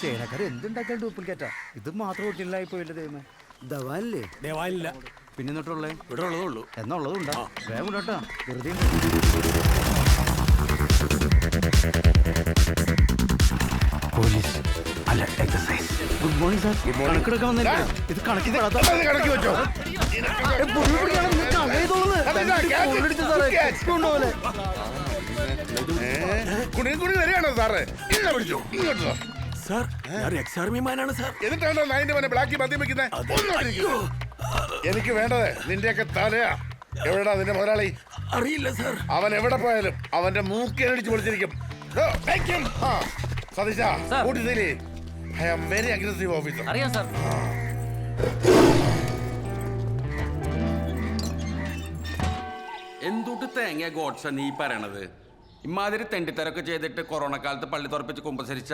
ചേനക്കാർ എന്തുണ്ടാക്കിയാൽ ഡ്യൂപ്ലിക്കേറ്റാ. ഇത് മാത്രം ഒറിജിനലായി പോയില്ല ദൈവമേ. ദവാനില്ലേ? ദേവാലില്ല. പിന്നെ എന്നിട്ടുള്ളേ ഇവിടെ ഉള്ളതേ ഉള്ളൂ. എന്നുള്ളതുണ്ടാ വേഗം കേട്ടാ വെറുതെ. പോലീസ് അല്ല എക്സസൈസ്. Good morning sir. കണക്കെടുക്കാൻ വന്നില്ല. ഇത് കണക്കി വെച്ചോ. സാറേ ഇങ്ങനെ പിടിച്ചോ. ഇങ്ങോട്ടോ സാർ, ഞാൻ എക്സ് ആർമിമാനാണ് സാർ. എന്നിട്ടാണോ നായിന്റെ മനെ ബ്ലാക്കി മദ്യം വെക്കുന്നത്? എനിക്ക് വേണ്ടത് നിന്റെയൊക്കെ തലയാ. എവിടെടാ നിന്റെ മുതലാളി? അറിയില്ല സാർ. അവൻ എവിടെ പോയാലും അവന്റെ മൂക്കിനടിച്ച് പൊളിച്ചിരിക്കും. സതീശ കൂട്ടിത്തില്ലേ? I am very aggressive officer. അറിയാം സാർ. എന്തുട്ട് തേങ്ങ ഗോഡ്സ നീ പറയണത്? ഇമാതിരി തെണ്ടിത്തരൊക്കെ ചെയ്തിട്ട് കൊറോണ കാലത്ത് പള്ളി തുറപ്പിച്ച് കുമ്പസരിച്ച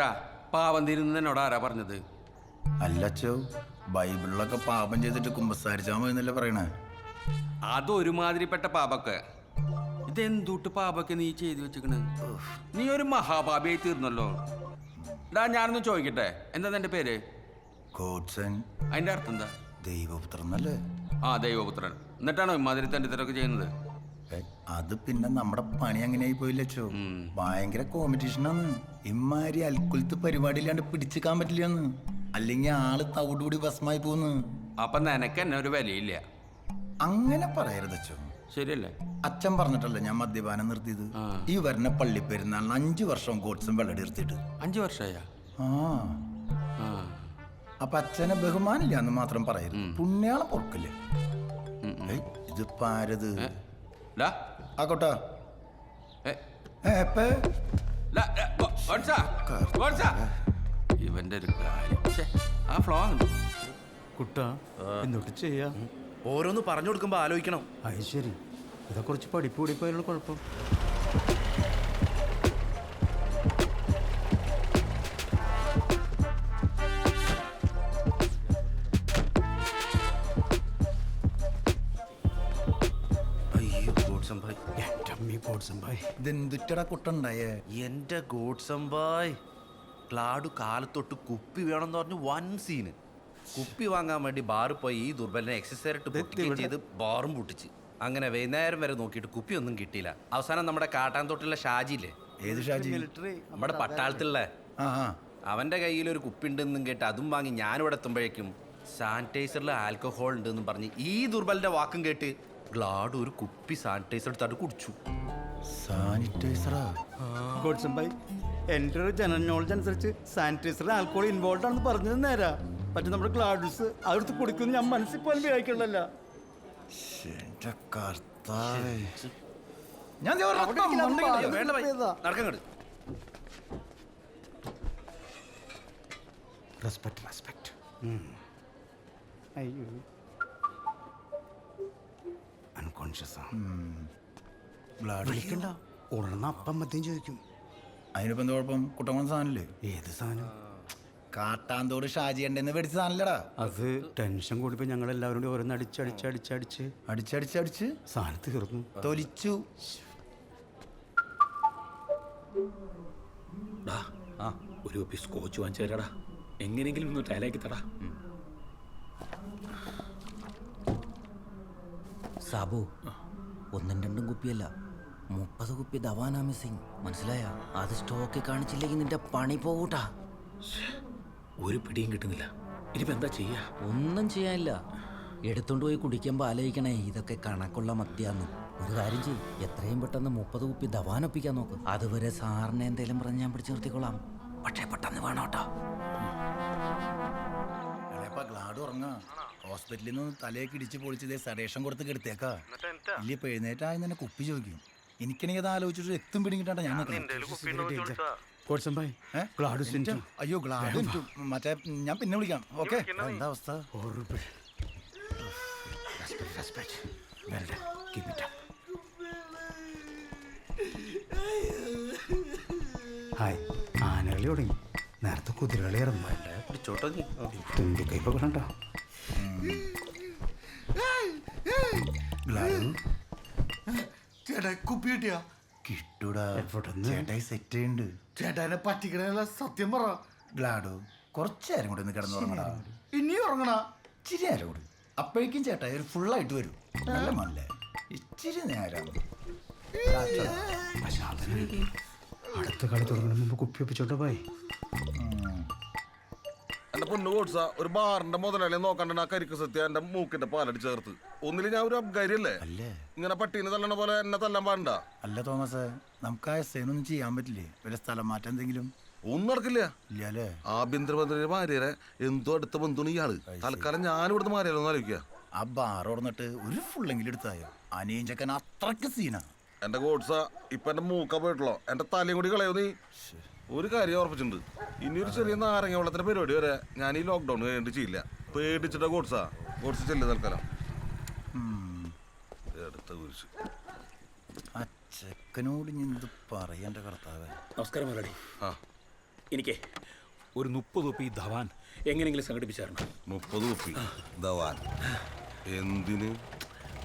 പാവം തീരുന്ന എന്നോട് ആരാ പറഞ്ഞത്? അല്ലച്ചോ, ബൈബിളിലൊക്കെ പാപം ചെയ്തിട്ട് കുമ്പസാരിച്ചാൽ മതി എന്നല്ലേ പറയണേ? അതൊരുമാതിരിപ്പെട്ട പാപൊക്കെ. ഇതെന്തുട്ട് പാപൊക്കെ നീ ചെയ്തു വെച്ചിക്കണ്? നീ ഒരു മഹാപാപിയായി തീർന്നല്ലോ. ഡാ ഞാനൊന്ന് ചോദിക്കട്ടെ, എന്താ നിന്റെ പേര്? ഗോഡ്സൺ. അതിന്റെ അർത്ഥം എന്താ? ദൈവപുത്രൻ എന്നല്ലേ? ആ, ദൈവപുത്രൻ. എന്നിട്ടാണോ ഇമാതിരി തെണ്ടിത്തരൊക്കെ ചെയ്യുന്നത്? അത് പിന്നെ നമ്മുടെ പണി അങ്ങനെയായി പോയില്ലച്ചോ. ഭയങ്കര കോമ്പറ്റീഷനാണ്. ഇമ്മാരി അൽക്കുലത്ത് പരിപാടി ഇല്ലാണ്ട് പിടിച്ചിക്കാൻ പറ്റില്ലെന്ന്. അല്ലെങ്കിൽ ആള് തവിടുകൂടി ഭസ്മായി പോന്ന്. അപ്പൊ നിനക്ക് എന്നെ ഒരു വിലയില്ല. അങ്ങനെ പറയരുതച്ചോ. ശരിയല്ലേ? അച്ഛൻ പറഞ്ഞിട്ടല്ലേ ഞാൻ മദ്യപാനം നിർത്തിയത്. ഈ വരുന്ന പള്ളി പെരുന്നാളിന് 5 വർഷം ഗോഡ്സൺ വെള്ളം നിർത്തിയിട്ട്. 5 വർഷമായ? അപ്പൊ അച്ഛനെ ബഹുമാനില്ല എന്ന് മാത്രം പറയരുത്. പുണ്യാളം പൊറക്കില്ലേ. ഇതിപ്പോ ആരത്? ആക്കോട്ടാ. ഇവന്റെ ഒരു കാര്യം. ആ ഫ്ലോ കുട്ടാ എന്നിട്ട് ചെയ്യാ. ഓരോന്ന് പറഞ്ഞു കൊടുക്കുമ്പോ ആലോചിക്കണം. അത് ശരി. ഇതാ കുറച്ച് പഠിപ്പ് കൂടിപ്പോയുള്ള കുഴപ്പം. ഇതെന്തുറ്റടാ കുട്ടുണ്ടായേ? എന്റെ ഗോഡ്സംബായ്, ക്ലാഡു കാലത്തൊട്ട് കുപ്പി വേണമെന്ന് പറഞ്ഞു വൻ സീന്. കുപ്പി വാങ്ങാൻ വേണ്ടി ബാറിൽ പോയി ഈ ദുർബലിനെ എക്സസൈസ് പൊട്ടിക്കുകയും ചെയ്ത് ബാറും പൊട്ടിച്ച്. അങ്ങനെ വൈകുന്നേരം വരെ നോക്കിയിട്ട് കുപ്പി ഒന്നും കിട്ടിയില്ല. അവസാനം നമ്മുടെ കാട്ടാൻതൊട്ടിലെ ഷാജിയില്ലേ? ഏത് ഷാജി? നമ്മുടെ പട്ടാളത്തിലുള്ള. അവന്റെ കയ്യിൽ ഒരു കുപ്പി ഉണ്ടെന്നും കേട്ട് അതും വാങ്ങി ഞാനിവിടെ എത്തുമ്പോഴേക്കും സാനിറ്റൈസറിൽ ആൽക്കഹോൾ ഉണ്ടെന്നും പറഞ്ഞ് ഈ ദുർബലിന്റെ വാക്കും കേട്ട് ഗ്ലാഡ് ഒരു കുപ്പി സാനിറ്റൈസർ എടുത്തിട്ട് കുടിച്ചു. സാനിറ്റൈസറാ? എൻ്റെ ഒരു ജനറൽ നോളജ് അനുസരിച്ച് സാനിറ്റൈസറിൽ ആൽക്കോൾ ഇൻവോൾവ് ആണെന്ന് പറഞ്ഞത് നേരാ. പക്ഷെ നമ്മുടെ ഗ്ലാഡ്സ് അതെടുത്ത് കുടിക്കുന്നു ഞാൻ മനസ്സിൽ പോലും വിചാരിക്കണല്ല. അയ്യോ വിളിക്കണ്ട. ഉടനെ അപ്പം മദ്യം ചോദിക്കും. അതിനിപ്പോ എന്താ കുഴപ്പം? കുട്ടമ്മ സാധനല്ലേ? ഏത് സാധനം? കാട്ടാന്തോട് ഷാജി ഉണ്ടെന്ന് പേടിച്ച സാധനല്ലടാ. അത് ടെൻഷൻ കൂടിപ്പോ ഞങ്ങൾ എല്ലാവരും കൂടി ഓരോന്ന് അടിച്ചടിച്ച് സാധനം തീർന്നു, തൊലിച്ചു. ഒരു കുപ്പി സ്കോച്ച് വാങ്ങിച്ചു തരാടാ. എങ്ങനെയെങ്കിലും ഒന്ന് ടൈലാക്കി തടാ. സാബു, 1-2 കുപ്പിയല്ല, 30 കുപ്പി ദവാനാ മിസ്സിങ്. മനസ്സിലായ? അത് സ്റ്റോക്ക് കാണിച്ചില്ലെങ്കിൽ നിന്റെ പണി പോകൂട്ടാ. ഒരു പിടിയും കിട്ടുന്നില്ല. ഇനിയിപ്പോ എന്താ ചെയ്യാ? ഒന്നും ചെയ്യാനില്ല. എടുത്തോണ്ട് പോയി കുടിക്കുമ്പോ ആലോചിക്കണേ ഇതൊക്കെ കണക്കുള്ള മദ്യാന്ന്. ഒരു കാര്യം ചെയ്യ്, എത്രയും പെട്ടെന്ന് 30 കുപ്പി ദവാനൊപ്പിക്കാൻ നോക്ക്. അതുവരെ സാറിനെ എന്തേലും പറഞ്ഞ് ഞാൻ പിടിച്ചു നിർത്തിക്കൊള്ളാം. പക്ഷേ പെട്ടെന്ന് വേണം കേട്ടോ. ഗ്ലാഡ് ഉറങ്ങാ. ഹോസ്പിറ്റലിൽ നിന്ന് തലയൊക്കെ ഇടിച്ച് പൊളിച്ചതേ സഡേഷൻ കൊടുത്ത് കെടുത്തേക്കാ. ഇല്ല ഇപ്പൊ എഴുന്നേറ്റായി തന്നെ കുപ്പി ചോദിക്കും. എനിക്കാണെങ്കിൽ അത് ആലോചിച്ചിട്ട് എത്തും പിടിങ്ങിട്ടാ ഞാൻ. അയ്യോ ഗ്ലാഡ് മറ്റേ ഞാൻ പിന്നെ വിളിക്കാം. ഓക്കെ, എന്താ അവസ്ഥ? ഹായ്. ആനകളി തുടങ്ങി. നേരത്തെ കുതിരകളി ഇറങ്ങുമ്പോ തുമ്പിക്കൈപ്പൊ കണ്ടോ? ചേട്ടാ കുപ്പി കിട്ടിയാ? കിട്ടൂടാ. ചേട്ടായി സെറ്റ് ചെയ്യുന്നുണ്ട്. ചേട്ടാനെ പറ്റിക്കണല്ല, സത്യം പറ. ഗ്ലാഡു കുറച്ച് നേരം കൂടി ഒന്ന് കിടന്നുറങ്ങടാ. ഇനിയും ഉറങ്ങണ ഇച്ചിരി നേരം കൂടി. അപ്പോഴേക്കും ചേട്ടാ ഒരു ഫുള്ളായിട്ട് വരും. നല്ല മല്ലേ ഇച്ചിരി നേരം. അടുത്ത കളി തുടങ്ങുന്ന മുമ്പ് കുപ്പി ഒപ്പിച്ചോട്ടെ പോയി. എന്റെ പൊന്നു കോട്സ ഒരു ബാറിന്റെ മുതലാളി നോക്കണ്ട ആ കരിക്ക് സത്യ എന്റെ മൂക്കിന്റെ പാലടി ചേർത്ത്. ഒന്നില് ഞാൻ ഒരു അബ്കാരിയല്ലേ, അല്ലേ ഇങ്ങനെ പട്ടീനെ തല്ലണ പോലെ എന്നെ തല്ലാൻ പാടണ്ട. അല്ല തോമസ്, നമുക്ക് ആ എസ്സേനൊന്നും ചെയ്യാൻ പറ്റില്ലേ? വല്ല സ്ഥലം മാറ്റം എന്തെങ്കിലും? ഒന്നും നടക്കില്ല. ഇല്ല അല്ലേ? ആഭ്യന്തരമന്ത്രിയുടെ ഭാര്യരെ എന്തോ അടുത്ത ബന്ധുണ് ഇയാള്. തൽക്കാലം ഞാൻ ഇവിടുന്ന് മാറിയാലോ ആലോചിക്കുക. ആ ബാർ ഓർന്നിട്ട് ഒരു ഫുള്ളെങ്കിലും എടുത്തായോ? അനിയൻ ചക്കൻ അത്രക്ക് സീനാ. എന്റെ കോട്സ ഇപ്പൊ എന്റെ മൂക്ക പോയിട്ടുള്ളോ, എന്റെ തലയും കൂടി കളയോ നീ. ഒരു കാര്യം ഉറപ്പിച്ചിട്ടുണ്ട്, ഇനി ഒരു ചെറിയ നാരങ്ങ വെള്ളത്തിന്റെ പരിപാടി വരെ ഞാൻ ഈ ലോക്ക്ഡൌൺ കഴിഞ്ഞിട്ട് ചെയ്യില്ല. പേടിച്ചിട്ട കോട്സ ചെല്ലു തൽക്കാലം. അടുത്ത കുരിശ്. ആ ചെക്കനോട് ഞാൻ എന്ത് പറയണ്ട കർത്താവേ. നമസ്കാരം മുതലാളി. ആ എനിക്ക് ഒരു 30 കുപ്പി ധവാൻ എങ്ങനെയെങ്കിലും സംഘടിപ്പിച്ചായിരുന്നു. 30 കുപ്പി ധവാൻ എന്തിന്?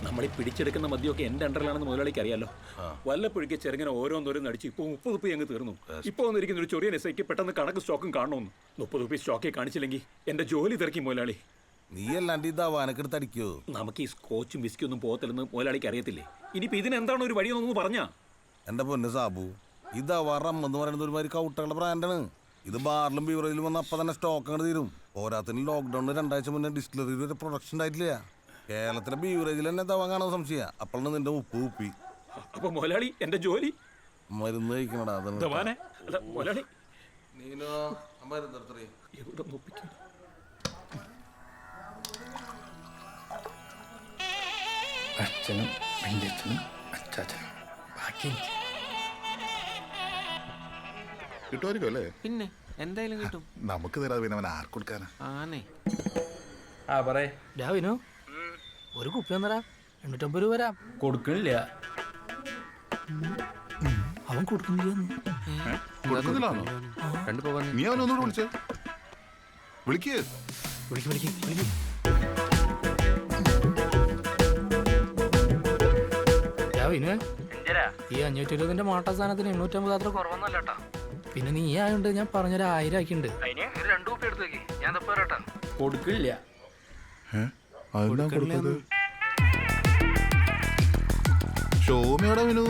നമ്മൾ ഈ പിടിച്ചെടുക്കുന്ന മദ്യമൊക്കെ എൻ്റെ അണ്ടറിലാണെന്ന് മുതലാളിക്ക് അറിയാലോ. വല്ലപ്പോഴേക്ക് ചെറുങ്ങനെ ഓരോന്നോരോന്ന് അടിച്ച് ഇപ്പോൾ 30 കുപ്പി അങ്ങ് തീർന്നു. ഇപ്പോൾ വന്നിരിക്കുന്ന ഒരു ചെറിയ എസ്ഐക്ക് പെട്ടെന്ന് കണക്ക് സ്റ്റോക്കും കാണണമെന്ന്. 30 കുപ്പി സ്റ്റോക്കെ കാണിച്ചില്ലെങ്കിൽ എൻ്റെ ജോലി തിരക്കി മുതലാളി. നീ അല്ലാണ്ട് ഈ ധവാനൊക്കെ എടുത്ത് അടിക്കോ? നമുക്ക് ഈ സ്കോച്ചും വിസ്കിയും ഒന്നും പോകത്തില്ലെന്ന് മുതലാളിക്ക് അറിയത്തില്ലേ? ഇനിയിപ്പോൾ ഇതിനെന്താണ് ഒരു വഴിയെന്നൊന്ന് പറഞ്ഞാ. എന്റെ പൊന്ന് സാബു, ഈ ധവാൻ റമ്മെന്ന് പറയുന്നത് ഒരുമാതിരി കൗട്ടകളുടെ ബ്രാൻഡാണ്. ഇത് ബാറിലും ബീവറേജിലും വന്ന് അപ്പം തന്നെ സ്റ്റോക്ക് അങ്ങോട്ട് തീരും. പോരാത്തിന് ലോക്ക്ഡൌണിന് 2 ആഴ്ച മുന്നേ ഡിസ്റ്റിലറിയിൽ ഒരു പ്രൊഡക്ഷൻ ഉണ്ടായിട്ടില്ല. കേരളത്തിലെ ബീവറേജിൽ തന്നെ ധവാൻ കാണാൻ സംശയ. അപ്പോഴാണ് നിന്റെ ഉപ്പ് കുപ്പി. അപ്പൊ മുതലാളി എൻ്റെ ജോലി മരുന്ന് കഴിക്കണടാ. ധവാനെ അല്ല മുതലാളി. നീനോ മരുന്ന് എവിടെ നോപ്പിക്കുന്നു? അച്ഛനും വല്യച്ഛനും അച്ചാച്ചനും ബാക്കി കിട്ടുമായിരിക്കും അല്ലേ? പിന്നെ എന്തായാലും കിട്ടും. നമുക്ക് തരാതെ പിന്നെ അവൻ ആർക്ക് കൊടുക്കാനാ? ആണേ. രാവിനോ ഒരു കുപ്പി വന്നടാ. 850 രൂപ വരാം. കൊടുക്കണില്ല. അവൻ കൊടുക്കുന്നില്ല. കൊടുക്കുന്നില്ലാന്നോ? നീ അവനൊന്നുകൂടെ വിളിച്ചേ. വിളിക്ക്. രാവിനെ ഈ 520 മാട്ട സാധനത്തിന് 850 അത്ര കുറവൊന്നല്ലേട്ടാ. പിന്നെ നീ ആയോണ്ട് ഞാൻ പറഞ്ഞൊരു 1000 ആക്കിണ്ട്. 2 കുപ്പി എടുത്തു വെക്കി. ഞാൻ തപ്പാ കൊടുക്കില്ല. ഷോമിയോടെ വിനു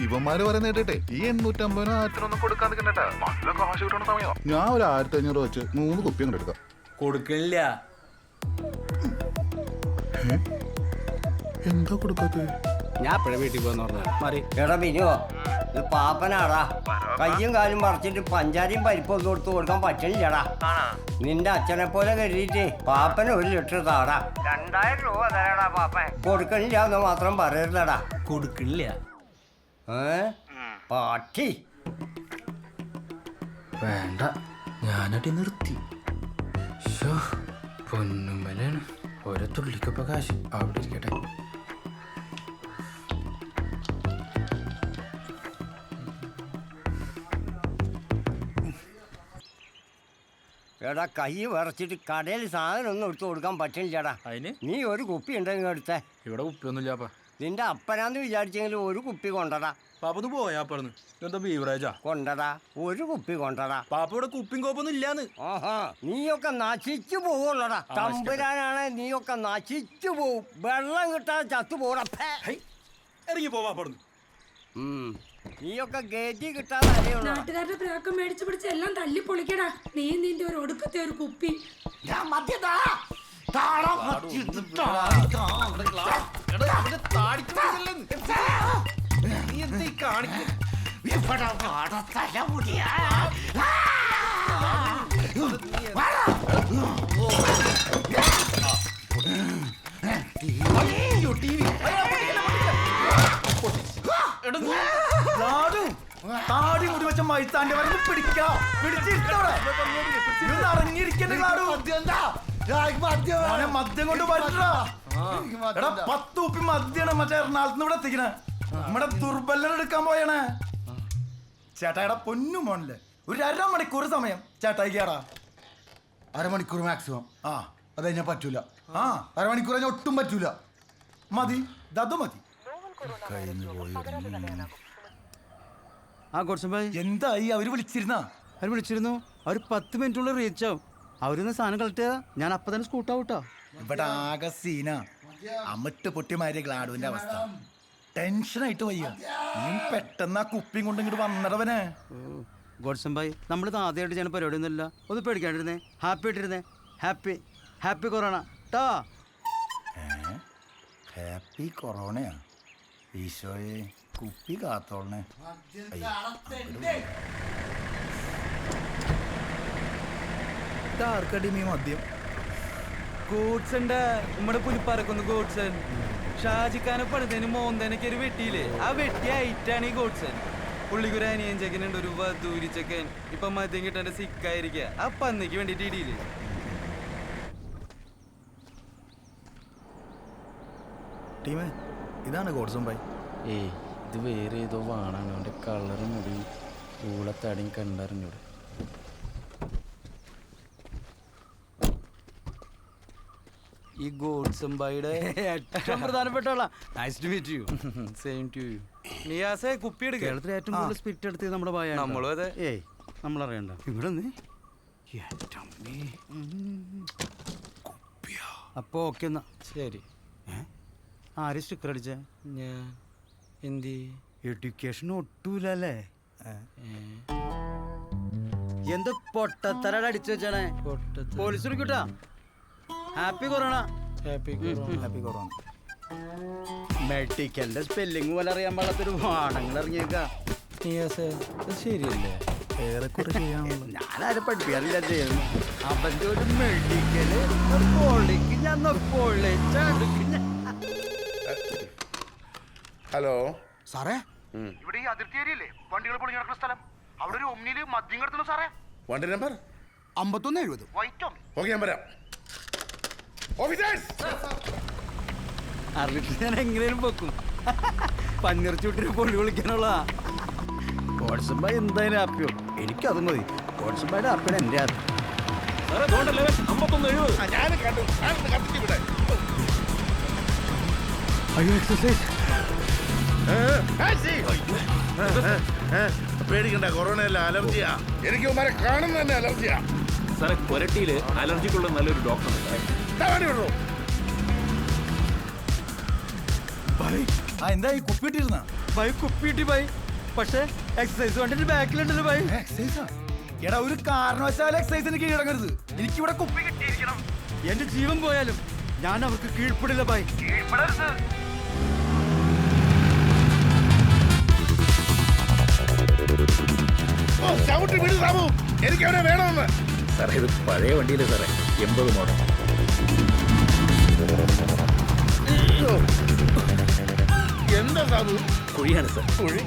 ഇവന്മാര് പറയുന്ന കേട്ടെ ഈ 850 ആയിരത്തിനൊന്നും കൊടുക്കാൻ നിൽക്കണ്ടേട്ടാ. നല്ല കാശ് കിട്ടണ സമയം. ഞാൻ ഒരു 1500 വെച്ച് 3 കുപ്പി അങ്ങോട്ട് എടുക്കാം. കൊടുക്കില്ല. എന്താ കൊടുക്കാത്ത? ഞാൻ എപ്പോഴും വീട്ടിൽ പോകാന്ന് പറഞ്ഞാൽ എടാ ബിനുവോ, ഇത് പാപ്പനാടാ. കയ്യും കാലും പറിച്ചിട്ട് പഞ്ചാരിയും പരിപ്പൊന്നും കൊടുത്ത് കൊടുക്കാൻ പറ്റണില്ലടാ. നിന്റെ അച്ഛനെ പോലെ കരുതിയിട്ട് പാപ്പന് 1 ലിറ്റർ താടാ. 2000 രൂപ തരാടാ പാപ്പൻ. കൊടുക്കണില്ല എന്ന് മാത്രം പറയരുതടാ. കൊടുക്കില്ല. പാട്ടി വേണ്ട, ഞാനടി നിർത്തി. പൊന്നുമലാണ് ഓരോ തുള്ളിക്കൊപ്പം കാശ് അവിടെ ഇരിക്കട്ടെ. എടാ കൈ വിറച്ചിട്ട് കടയിൽ സാധനം ഒന്നും എടുത്തു കൊടുക്കാൻ പറ്റണില്ലടാ. അതിന് നീ ഒരു കുപ്പി ഉണ്ടെങ്കിൽ എടുത്തേ. ഇവിടെ കുപ്പിയൊന്നുമില്ലാപ്പാ. നിന്റെ അപ്പനാന്ന് വിചാരിച്ചെങ്കിലും ഒരു കുപ്പി കൊണ്ടടാ. പാപ്പൊന്ന് പോയാ പറഞ്ഞു. എന്താ ബീവറേജാ? കൊണ്ടടാ, ഒരു കുപ്പി കൊണ്ടടാ. പാപ്പ ഇവിടെ കുപ്പിയും കോപ്പൊന്നും ഇല്ലാന്ന്. ആഹാ, നീയൊക്കെ നശിച്ചു പോവുള്ളടാ. തമ്പുരാനാണ്, നീയൊക്കെ നശിച്ചു പോവും. വെള്ളം കിട്ടാതെ ചത്തു പോടാ. ഇറങ്ങി പോവാ പറഞ്ഞു. നീയൊക്കെ ഗേറ്റി കിട്ടാതെ അറിയുള്ളൂ. നാട്ടുകാരുടെ പ്രാക്കം മേടിച്ചു പിടിച്ച് എല്ലാം തല്ലി പൊളിക്കടാ. നീ നിന്റെ ഒരു ഒടുക്കത്തെ ഒരു കുപ്പി. താടി മുടി വെച്ച മൈത്താന്റെ വരെ പിടിക്കാം. മദ്യം കൊണ്ട് പറ്റാ. 10 കുപ്പി മദ്യാണ് മറ്റേ എറണാകുളത്ത് ഇവിടെ എത്തിക്കണേ. നമ്മുടെ ദുർബലൻ എടുക്കാൻ പോയണേ. ചേട്ടായിടെ പൊന്നു മോണില്ലേ, ഒരു 1/2 മണിക്കൂർ സമയം ചേട്ടായി കേറാ. 1/2 മണിക്കൂർ മാക്സിമം. ആ അത് കഴിഞ്ഞാൽ പറ്റൂല. 1/2 മണിക്കൂർ കഴിഞ്ഞാൽ ഒട്ടും പറ്റൂല. മതി, ദതു മതി. കഴിഞ്ഞു പോയി. എന്തായി അവര് വിളിച്ചിരുന്ന? അവർ വിളിച്ചിരുന്നു. അവർ 10 മിനിറ്റുള്ളിൽ റീച്ച് ആവും. അവരൊന്ന് സാധനം കളക്ട് ചെയ്താൽ ഞാൻ അപ്പം തന്നെ സ്കൂട്ടാവൂട്ടോ. ഇവിടെ ആകെ സീന അമിട്ട് പൊട്ടിമാരിയ ഗ്ലാഡുവിന്റെ അവസ്ഥ. ടെൻഷനായിട്ട് വയ്യ. നീ പെട്ടെന്ന് ആ കുപ്പിയും കൊണ്ട് ഇങ്ങോട്ട് വന്നടവനെ. ഗോഡ്സം ഭായി, നമ്മളിത് ആദ്യമായിട്ട് ചെയ്യുന്ന പരിപാടിയൊന്നുമില്ല. ഒന്ന് പേടിക്കാണ്ടിരുന്നേ, ഹാപ്പി ആയിട്ടിരുന്നേ. ഹാപ്പി ഹാപ്പി കൊറോണ ട്ടാ. ഹാപ്പി കൊറോണയാ? ഈശോയെ, കുപ്പി കാത്തോളണേ. ആർക്കടി നീ മദ്യം? ഗോഡ്സൺ നമ്മുടെ പുലിപ്പാറക്കൊന്ന് ഗോഡ്സൺ ഷാജിക്കാനെ പണിതേന് മോന്തേനൊക്കെ ഒരു വെട്ടിയില്ലേ, ആ വെട്ടി ആയിട്ടാണ് ഈ ഗോഡ്സൺ. പുള്ളിക്കൊരു അനിയൻ ചെക്കനുണ്ട്, ഒരു വധൂരി ചെക്കൻ. ഇപ്പൊ മദ്യം കിട്ടാൻ്റെ സിക്കായിരിക്കുക. ആ പന്നിക്ക് വേണ്ടിയിട്ട് ഇടിയില്ലേ. ടീമേ, ഇതാണ് ഗോഡ്സം ഭായ്. ഏയ്, ഇത് വേറെ ഏതോ വാണാണ്. അവൻ്റെ കളറ് മുടി ഊളത്തടിയും കണ്ടറിഞ്ഞൂടെ. ഈ ഗോഡ്സം ബൈയുടെ ഏറ്റവും പ്രധാനപ്പെട്ട സെയിം ടു യു. നിയാസേ, കുപ്പി എടുക്കുക. കേരളത്തിൽ ഏറ്റവും കൂടുതൽ സ്പിരിറ്റ് എടുത്തത് നമ്മുടെ ഭായ. നമ്മളും അതെ. ഏയ്, നമ്മളറിയണ്ട. ഇവിടെ നിന്ന് അപ്പോ ഓക്കെ എന്നാ ശരി. ആര് സ്റ്റിക്കർ അടിച്ചേ? ഞാൻ എന്തി എഡ്യൂക്കേഷൻ ഒട്ടൂലല്ലേ? എന്ത് പൊട്ടത്തരട അടിച്ചു വെച്ചാണേ. പോലീസ് വിളിക്കൂട്ടാ. Happy corona. Happy happy corona. മെഡിക്കലിന്റെ സ്പെല്ലിംഗ് പോലെ അറിയാൻ പാടാത്തൊരു വാണങ്ങൾ ഇറങ്ങിയേക്കാ. നിയാസേ, അത് ശരിയല്ലേ? ഏറെക്കുറെ ചെയ്യാനുള്ളൂ. ഞാനാരും പഠിപ്പിക്കാറില്ല ചെയ്യുന്നു. അവന്റെ ഒരു മെഡിക്കല് പൊളിക്ക് ഞാൻ പൊളിച്ചടുക്ക്. ഹലോ സാറേ, ഇവിടെ ഈ അതിർത്തി ഏരിയല്ലേ വണ്ടികൾ പൊളിഞ്ഞു നടക്കുന്ന സ്ഥലം? അവിടെ ഒരു ഒമ്നിയില് മദ്യം കിടത്തുന്നു സാറേ. വണ്ടി നമ്പർ 5170. White Omni. ഓക്കെ, ഞാൻ വരാം. ഓഫീസേഴ്സ്, അറിഞ്ഞിട്ട് ഞാൻ എങ്ങനെയും വെക്കും. പന്നിറച്ചൂട്ടിന് പൊള്ളി വിളിക്കാനുള്ള വാട്സപ്പ് എന്തായാലും ഹാപ്പിയോ? എനിക്കത് മതി. വാട്സപ്പായിട്ട് ഹാപ്പിയാണ് എൻ്റെ ഹാപ്പി. ഞാൻ കണ്ടു. കത്തിച്ചിവിടെ അയ്യോ, എക്സസൈസ്. പേടിക്കണ്ട, കൊറോണയല്ല, അലർജിയാ. എനിക്ക് ഉമ്മാരെ കാണുന്ന തന്നെ അലർജിയാ. സാറേ, കൊരട്ടിയിൽ അലർജിക്കുള്ള നല്ലൊരു ഡോക്ടർ വിടൂ. എന്താ ഈ കുപ്പി ഇട്ടിരുന്ന? ബൈ കുപ്പിട്ടി ബൈ. പക്ഷേ എക്സസൈസ് കണ്ടിട്ട് ബാക്കിലുണ്ടല്ലോ ബൈ. എക്സസൈസാ? എടാ, ഒരു കാരണവശാലും എക്സസൈസിന് കീഴടങ്ങരുത്. എനിക്കിവിടെ കുപ്പി കിട്ടിയിരിക്കണം. എന്റെ ജീവൻ പോയാലും ഞാൻ അവർക്ക് കീഴ്പ്പെടില്ല ബൈ. ചവിട്ടി വിടു സാബു, എനിക്ക് അവനെ വേണമെന്ന്. സാറേ, ഇത് പഴയ വണ്ടിയിലെ സാറേ, 80 മോഡൽ. എന്താ സാബു? കുഴിയാണ് സാർ. കുഴി?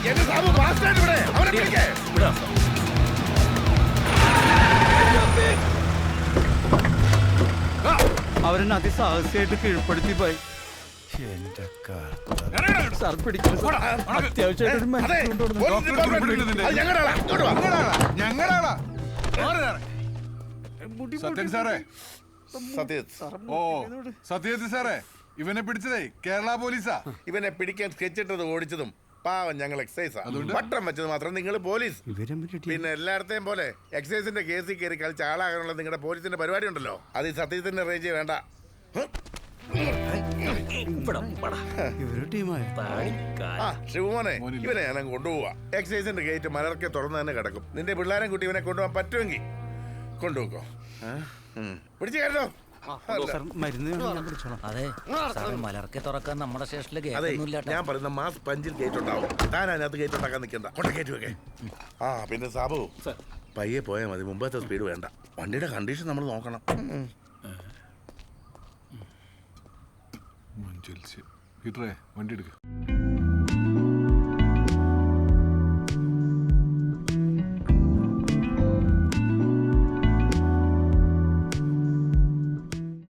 എന്റെ സാബു ഫാസ്റ്റായിട്ട് ഇവിടെ അവനെ പിടിക്കേ. വിടാം. അവരെന്നെ അതിസാഹസികമായിട്ട് കീഴ്പ്പെടുത്തി ബൈ. സാർ പിടിക്കുന്നു. അത്യാവശ്യമായിട്ട് ഒരു അതെ, പോലീസ് ഡിപ്പാർട്ട്മെന്റ്. അത് ഞങ്ങളുടെ ആളാ. ഇങ്ങോട്ട് വാ. ഞങ്ങളുടെ ആളാ. സത്യൻ സാറേ. സത്യജിത്ത് സാറേ, ഇവനെ പിടിച്ചതേ കേരള പോലീസാ. ഇവനെ പിടിക്കാൻ സ്കെച്ചിട്ടത് ഓടിച്ചതും പാവം ഞങ്ങൾ എക്സൈസാ. പട്ടം വെച്ചത് മാത്രം നിങ്ങൾ പോലീസ്. പിന്നെ എല്ലായിടത്തെയും പോലെ എക്സൈസിന്റെ കേസിൽ കയറി കളിച്ച് ആളാകാനുള്ള നിങ്ങളുടെ പോലീസിന്റെ പരിപാടി ഉണ്ടല്ലോ, അത് ഈ സത്യത്തിന്റെ റേഞ്ച് വേണ്ട. ശിവമോനെ, ഇവനെ ഞാൻ കൊണ്ടുപോവാ. എക്സൈസിന്റെ ഗേറ്റ് മലർക്കെ തുറന്ന് തന്നെ കിടക്കും. നിന്റെ പിള്ളേരെ കുട്ടി ഇവനെ കൊണ്ടുപോകാൻ പറ്റുമെങ്കിൽ കൊണ്ടുപോക്കോ. പിടിച്ചു കയറോ. അതെ സാറേ, മലർക്കെ തുറക്കാൻ നമ്മുടെ സ്റ്റേഷനിൽ അതെ, കേട്ടൊന്നുമില്ല. ഞാൻ പറയുന്ന മാസ് പഞ്ചിൽ ഗേറ്റ് ഉണ്ടാവും. താൻ അതിനകത്ത് ഗേറ്റ് ഉണ്ടാക്കാൻ നിൽക്കണ്ട. കൊണ്ട ഗേറ്റ് വെക്കേ. പിന്നെ സാബു, പയ്യെ പോയാൽ മതി. മുമ്പത്തെ സ്പീഡ് വേണ്ട. വണ്ടിയുടെ കണ്ടീഷൻ നമ്മൾ നോക്കണം. വണ്ടി എടുക്ക.